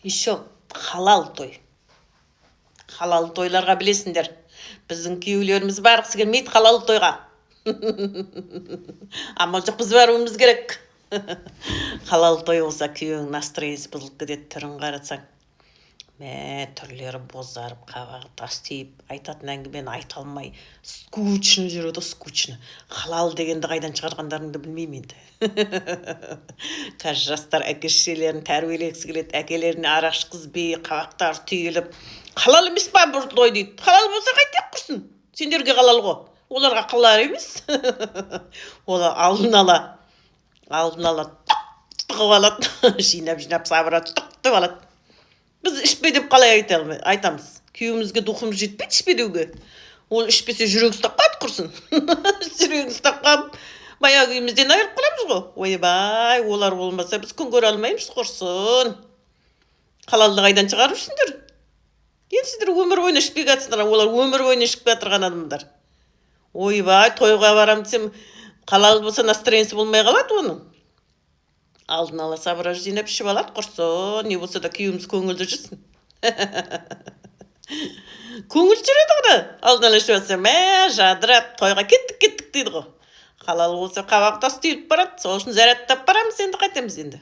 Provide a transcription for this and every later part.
Еще халал той. Халал тойларға білесіңдер. Біздің күйеулеріміз барғысы келмейді халал тойға. Амал жоқ, біз баруымыз керек. Халал той болса күйеуің настроениясы бұзылып кетеді, түрін қарасаң. Түрлері бозарып, қабағы тастиып, айтатын әңгімені айта алмай, скучно жүреді, скучно. Халал дегенді қайдан шығарғандарыңды білмеймін енді. Қазір жастар әке-шешелерін тәрбиелегісі келеді, әкелеріне арақ ішкізбей, қабақтары түйіліп, халал емес па бір той дейді. Халал болса қайтып құрсын? Сендерге халал ғой. Оларға халал емес. Олар алдын ала тұқып алады, жинап сабырады, тұқып алады. Біз ішпе деп қалай айтамыз? Күйеуімізге духымыз жетпейді ішпе деуге. Ол ішпесе жүрегі ұстап қалады құрсын. Жүрегі ұстап қалып, баяғы күйімізден айырып қаламыз ғой. Ойбай, олар болмаса біз күн көре алмаймыз құрсын. Халалды қайдан шығарып жүрсіңдер? Енді сіздер өмір бойына ішпей жатсыңдар, олар өмір бойына ішіп жатырған адамдар. Ойбай, тойға барам десем, халал болса настроениясы болмай қалады оның. Алдын ала сабыра жинап ішіп алады құрсын, не болса да күйеуіміз көңілді жүрсін. Көңіл жүреді ғой, алдын ала ішіп алса, жадырап, тойға кеттік дейді ғой. Халал болса қабақ тас түйіліп барады, сол үшін зарядтап барамыз енді, қайтеміз енді.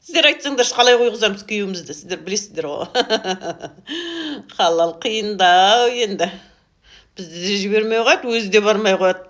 Сіздер айтсаңдар, қалай қойғызамыз күйеуімізді, сіздер білесіздер ғой. Халал қиындау енді. Бізді де жібермей қойды, өзі де бармай қойды.